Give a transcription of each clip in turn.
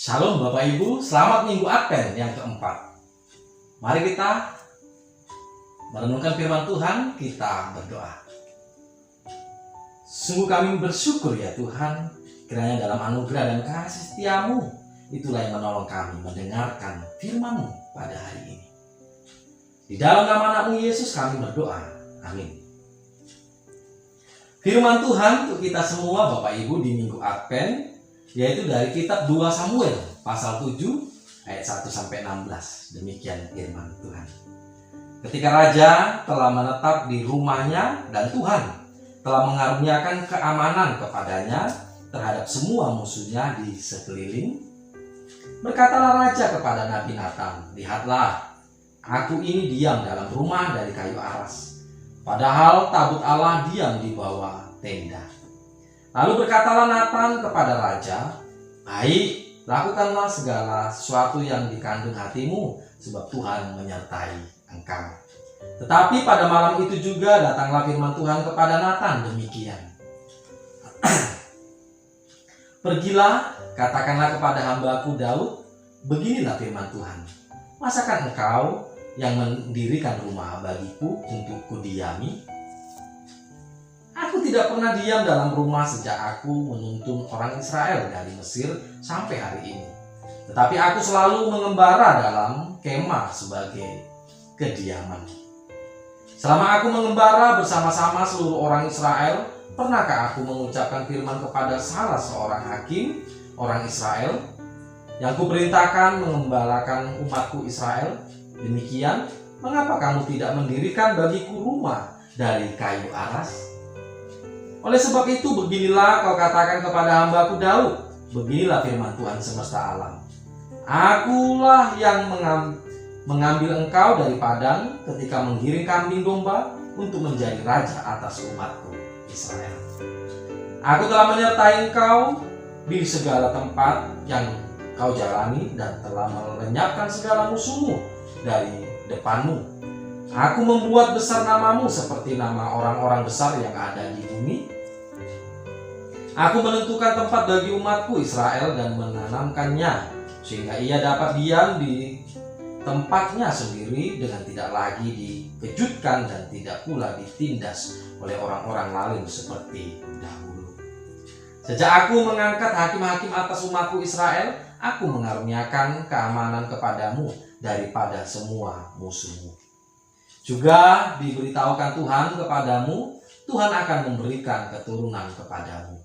Shalom Bapak Ibu, selamat Minggu Advent yang keempat. Mari kita merenungkan firman Tuhan, kita berdoa. Sungguh kami bersyukur ya Tuhan, kiranya dalam anugerah dan kasih setiamu, itulah yang menolong kami mendengarkan firman-Mu pada hari ini. Di dalam nama Anak-Mu Yesus kami berdoa, amin. Firman Tuhan untuk kita semua Bapak Ibu di Minggu Advent, yaitu dari kitab 2 Samuel pasal 7 ayat 1-16. Demikian firman Tuhan. Ketika raja telah menetap di rumahnya dan Tuhan telah mengaruniakan keamanan kepadanya terhadap semua musuhnya di sekeliling, berkatalah raja kepada Nabi Natan, "Lihatlah, aku ini diam dalam rumah dari kayu aras, padahal tabut Allah diam di bawah tenda." Lalu berkatalah Natan kepada raja, "Baik, lakukanlah segala sesuatu yang dikandung hatimu, sebab Tuhan menyertai engkau." Tetapi pada malam itu juga datanglah firman Tuhan kepada Natan demikian. "Pergilah, katakanlah kepada hambaku Daud, beginilah firman Tuhan. Masakan engkau yang mendirikan rumah bagiku untuk kudiami? Aku tidak pernah diam dalam rumah sejak aku menuntun orang Israel dari Mesir sampai hari ini. Tetapi aku selalu mengembara dalam kemah sebagai kediaman. Selama aku mengembara bersama-sama seluruh orang Israel, pernahkah aku mengucapkan firman kepada salah seorang hakim orang Israel yang kuperintahkan mengembalakan umatku Israel? Demikian, mengapa kamu tidak mendirikan bagiku rumah dari kayu aras? Oleh sebab itu beginilah kau katakan kepada hambaku Daud, beginilah firman Tuhan semesta alam. Akulah yang mengambil engkau dari padang ketika menggiring kambing domba untuk menjadi raja atas umatku Israel. Aku telah menyertai engkau di segala tempat yang kau jalani dan telah melenyapkan segala musuhmu dari depanmu. Aku membuat besar namamu seperti nama orang-orang besar yang ada di bumi. Aku menentukan tempat bagi umatku Israel dan menanamkannya, sehingga ia dapat diam di tempatnya sendiri dengan tidak lagi dikejutkan dan tidak pula ditindas oleh orang-orang lain seperti dahulu. Sejak aku mengangkat hakim-hakim atas umatku Israel, aku mengaruniakan keamanan kepadamu daripada semua musuhmu. Juga diberitahukan Tuhan kepadamu, Tuhan akan memberikan keturunan kepadamu.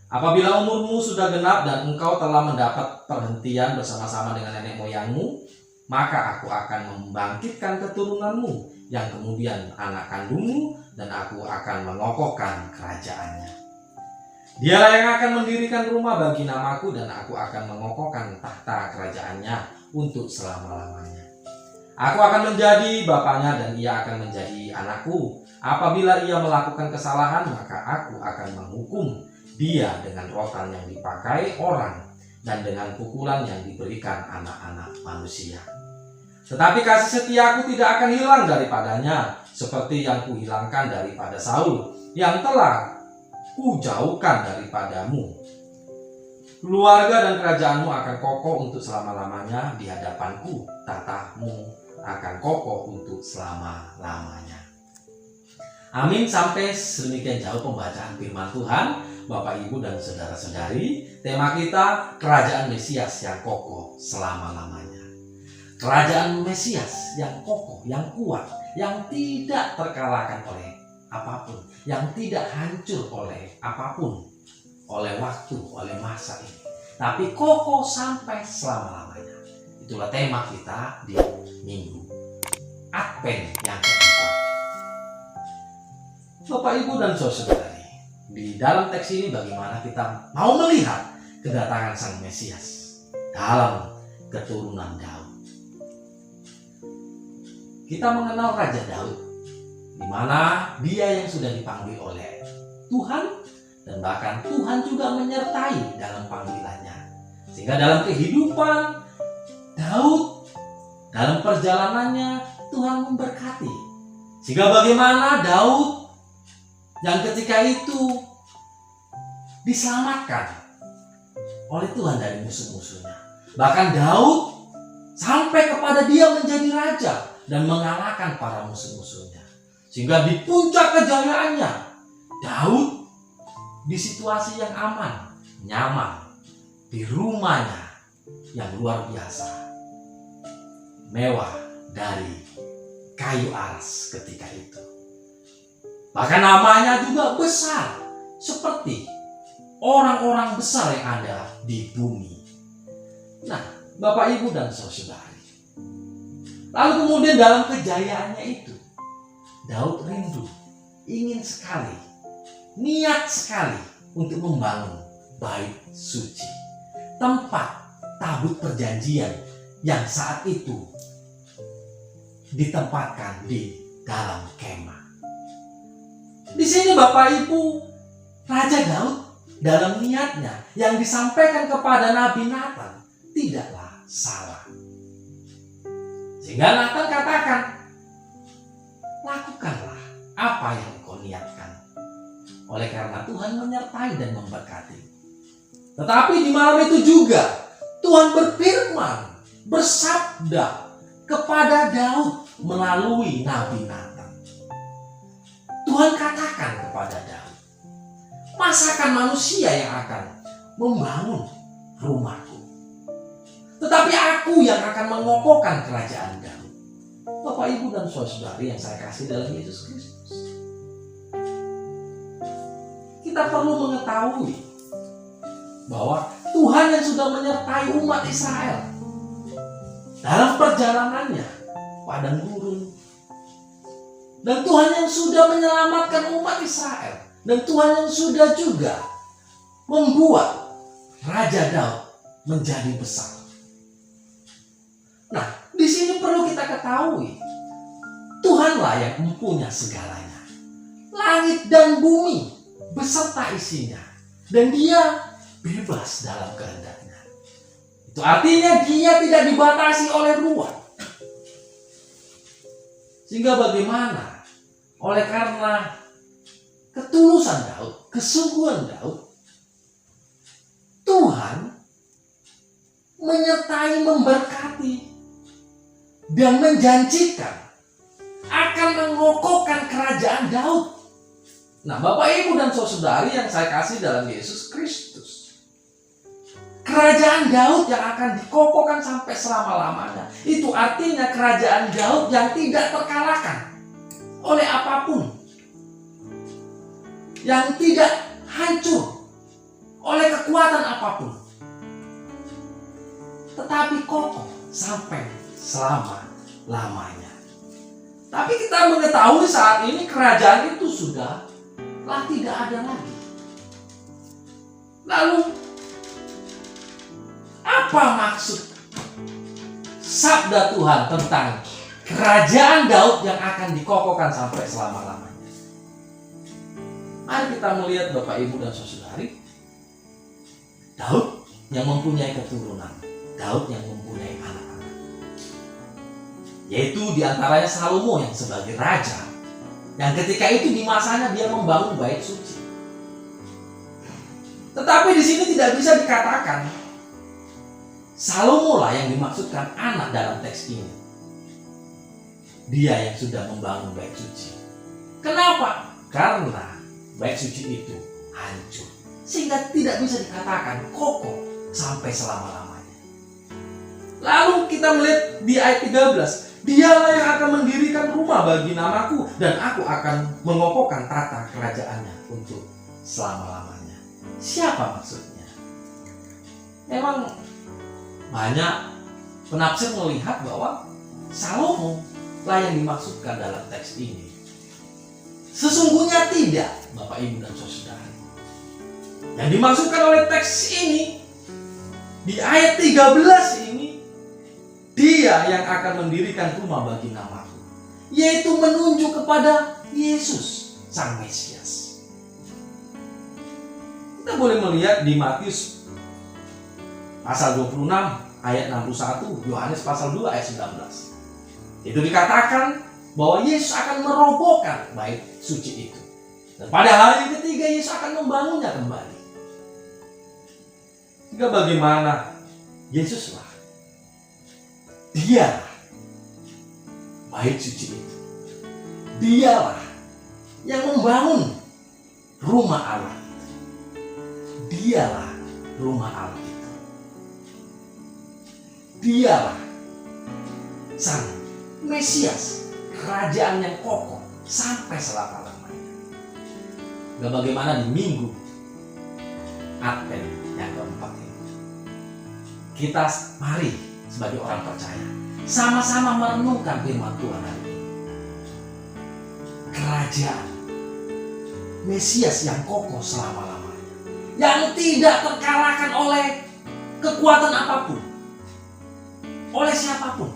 Apabila umurmu sudah genap dan engkau telah mendapat perhentian bersama-sama dengan nenek moyangmu, maka aku akan membangkitkan keturunanmu yang kemudian anak kandungmu, dan aku akan mengokohkan kerajaannya. Dialah yang akan mendirikan rumah bagi namaku, dan aku akan mengokohkan tahta kerajaannya untuk selama-lamanya. Aku akan menjadi bapaknya dan ia akan menjadi anakku. Apabila ia melakukan kesalahan, maka aku akan menghukum dia dengan rotan yang dipakai orang dan dengan pukulan yang diberikan anak-anak manusia. Tetapi kasih setiaku tidak akan hilang daripadanya, seperti yang kuhilangkan daripada Saul, yang telah kujauhkan daripadamu. Keluarga dan kerajaanmu akan kokoh untuk selama-lamanya di hadapanku, tahtamu akan kokoh untuk selama-lamanya." Amin. Sampai sedemikian jauh pembacaan firman Tuhan. Bapak, Ibu, dan saudara-saudari, tema kita kerajaan Mesias yang kokoh selama-lamanya. Kerajaan Mesias yang kokoh, yang kuat, yang tidak terkalahkan oleh apapun, yang tidak hancur oleh apapun, oleh waktu, oleh masa ini, tapi kokoh sampai selama-lamanya. Itulah tema kita di Minggu Advent yang keempat. Bapak, Ibu, dan saudara-saudari, di dalam teks ini bagaimana kita mau melihat kedatangan Sang Mesias dalam keturunan Daud. Kita mengenal Raja Daud, di mana dia yang sudah dipanggil oleh Tuhan, dan bahkan Tuhan juga menyertai dalam panggilannya. Sehingga dalam kehidupan Daud, dalam perjalanannya Tuhan memberkati. Sehingga bagaimana Daud yang ketika itu diselamatkan oleh Tuhan dari musuh-musuhnya. Bahkan Daud sampai kepada dia menjadi raja dan mengalahkan para musuh-musuhnya. Sehingga di puncak kejayaannya, Daud di situasi yang aman, nyaman, di rumahnya yang luar biasa, mewah dari kayu aras ketika itu. Bahkan namanya juga besar, seperti orang-orang besar yang ada di bumi. Nah, Bapak, Ibu, dan saudari, lalu kemudian dalam kejayaannya itu, Daud rindu, ingin sekali, niat sekali untuk membangun bait suci, tempat tabut perjanjian yang saat itu ditempatkan di dalam kemah. Di sini Bapak Ibu, Raja Daud dalam niatnya yang disampaikan kepada Nabi Nathan tidaklah salah. Sehingga Nathan katakan, lakukanlah apa yang kau niatkan, oleh karena Tuhan menyertai dan memberkati. Tetapi di malam itu juga Tuhan berfirman, bersabda kepada Daud melalui Nabi Nathan. Tuhan katakan kepada Daud, masakan manusia yang akan membangun rumahku, tetapi aku yang akan mengokohkan kerajaan Daud. Bapak, Ibu, dan saudari yang saya kasih dalam Yesus Kristus, kita perlu mengetahui bahwa Tuhan yang sudah menyertai umat Israel dalam perjalanannya padang gurun, dan Tuhan yang sudah menyelamatkan umat Israel, dan Tuhan yang sudah juga membuat Raja Daud menjadi besar. Nah, di sini perlu kita ketahui, Tuhanlah yang mempunyai segalanya, langit dan bumi beserta isinya, dan Dia bebas dalam kehendaknya. Itu artinya Dia tidak dibatasi oleh ruang. Sehingga bagaimana? Oleh karena ketulusan Daud, kesungguhan Daud, Tuhan menyertai, memberkati, dan menjanjikan akan mengokohkan kerajaan Daud. Nah, Bapak, Ibu, dan saudari yang saya kasih dalam Yesus Kristus, kerajaan Daud yang akan dikokohkan sampai selama-lamanya. Itu artinya kerajaan Daud yang tidak terkalahkan oleh apapun, yang tidak hancur oleh kekuatan apapun, tetapi kokoh sampai selama-lamanya. Tapi kita mengetahui saat ini kerajaan itu sudah tidak ada lagi. Lalu apa maksud sabda Tuhan tentang kerajaan Daud yang akan dikokohkan sampai selama-lamanya? Mari kita melihat Bapak, Ibu, dan saudari, Daud yang mempunyai keturunan, Daud yang mempunyai anak-anak, yaitu diantaranya Salomo yang sebagai raja, yang ketika itu di masanya dia membangun bait suci. Tetapi di sini tidak bisa dikatakan Salomo lah yang dimaksudkan anak dalam teks ini. Dia yang sudah membangun bait suci. Kenapa? Karena bait suci itu hancur, sehingga tidak bisa dikatakan kokoh sampai selama-lamanya. Lalu kita melihat di ayat 13, Dialah yang akan mendirikan rumah bagi namaku, dan aku akan mengokohkan tata kerajaannya untuk selama-lamanya. Siapa maksudnya? Memang banyak penafsir melihat bahwa Salomo lah yang dimaksudkan dalam teks ini. Sesungguhnya tidak, Bapak, Ibu, dan saudari. Yang dimaksudkan oleh teks ini di ayat 13 ini, Dia yang akan mendirikan rumah bagi namaku, yaitu menunjuk kepada Yesus Sang Mesias. Kita boleh melihat di Matius pasal 26 ayat 61, Yohanes pasal 2 ayat 19. Itu dikatakan bahwa Yesus akan merobohkan bait suci itu, dan pada hari ketiga Yesus akan membangunnya kembali. Sehingga bagaimana Yesuslah, Dialah bait suci itu. Dialah yang membangun rumah Allah. Dialah rumah Allah itu. Dialah Sang Mesias, kerajaan yang kokoh sampai selama-lamanya. Gak bagaimana di minggu Advent yang keempat ini, kita mari sebagai orang percaya sama-sama merenungkan firman Tuhan hari ini. Kerajaan Mesias yang kokoh selama-lamanya, yang tidak terkalahkan oleh kekuatan apapun, oleh siapapun,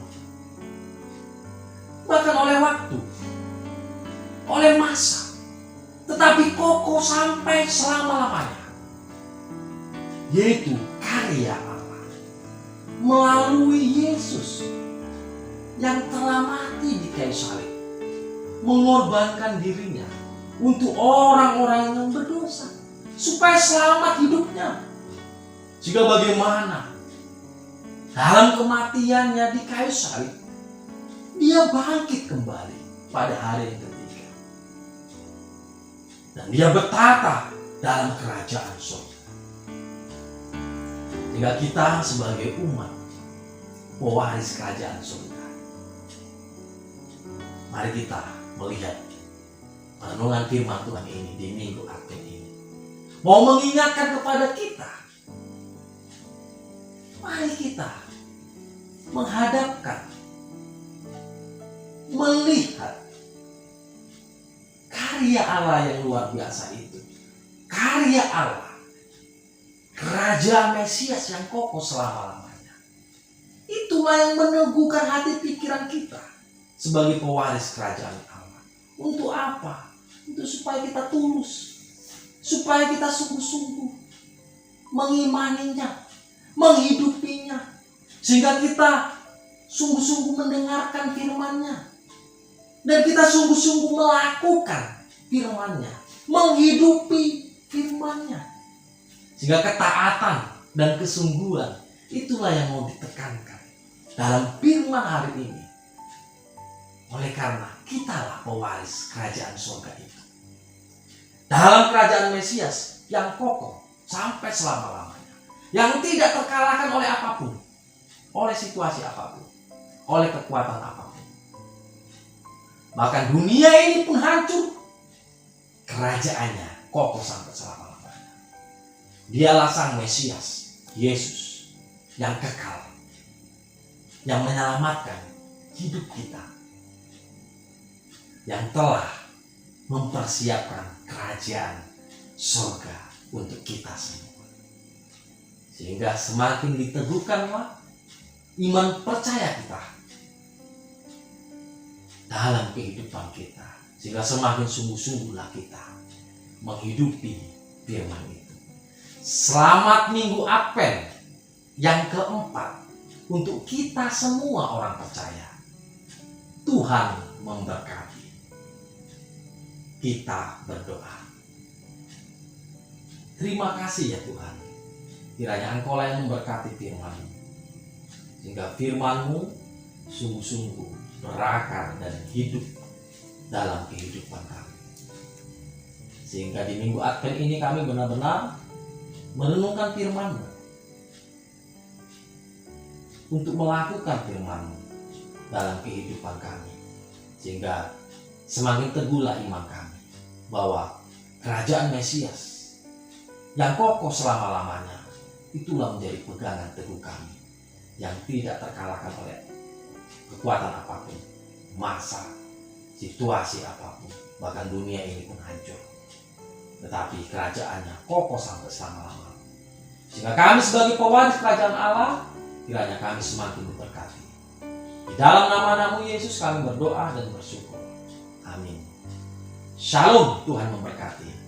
bahkan oleh waktu, oleh masa, tetapi kokoh sampai selama-lamanya, yaitu karya Allah melalui Yesus yang telah mati di kayu salib, mengorbankan dirinya untuk orang-orang yang berdosa supaya selamat hidupnya. Jika bagaimana dalam kematiannya di kayu salib, dia bangkit kembali pada hari yang ketiga, dan dia bertata dalam kerajaan surga. Jika kita sebagai umat pewaris kerajaan surga, mari kita melihat renungan firman Tuhan ini di minggu Advent ini, mau mengingatkan kepada kita, mari kita menghadapkan, melihat karya Allah yang luar biasa itu. Karya Allah, kerajaan Mesias yang kokoh selama-lamanya. Itulah yang meneguhkan hati pikiran kita sebagai pewaris kerajaan Allah. Untuk apa? Untuk supaya kita tulus, supaya kita sungguh-sungguh mengimaninya, menghidupinya, sehingga kita sungguh-sungguh mendengarkan firman-Nya, dan kita sungguh-sungguh melakukan firman-Nya, menghidupi firman-Nya, sehingga ketaatan dan kesungguhan itulah yang mau ditekankan dalam firman hari ini. Oleh karena kitalah pewaris kerajaan surga itu, dalam kerajaan Mesias yang kokoh sampai selama-lamanya, yang tidak terkalahkan oleh apapun, oleh situasi apapun, oleh kekuatan apapun. Bahkan dunia ini pun hancur, kerajaannya kokoh sampai selama-lamanya. Dialah Sang Mesias, Yesus, yang kekal, yang menyelamatkan hidup kita, yang telah mempersiapkan kerajaan surga untuk kita semua. Sehingga semakin diteguhkanlah iman percaya kita dalam kehidupan kita, sehingga semakin sungguh-sungguhlah kita menghidupi firman itu. Selamat Minggu Advent yang keempat untuk kita semua orang percaya. Tuhan memberkati. Kita berdoa. Terima kasih ya Tuhan, kiranya Engkau yang memberkati firman-Mu, sehingga firman-Mu sungguh-sungguh berakar dan hidup dalam kehidupan kami. Sehingga di Minggu Advent ini kami benar-benar merenungkan firman-Mu, untuk melakukan firman-Mu dalam kehidupan kami, sehingga semakin teguhlah iman kami bahwa kerajaan Mesias yang kokoh selama-lamanya itulah menjadi pegangan teguh kami, yang tidak terkalahkan oleh kekuatan apapun, masa, situasi apapun, bahkan dunia ini pun hancur, tetapi kerajaannya kokoh sampai selama-lamanya. Sehingga kami sebagai pewaris kerajaan Allah, kiranya kami semakin diberkati. Di dalam nama-Mu Yesus kami berdoa dan bersyukur. Amin. Shalom, Tuhan memberkati.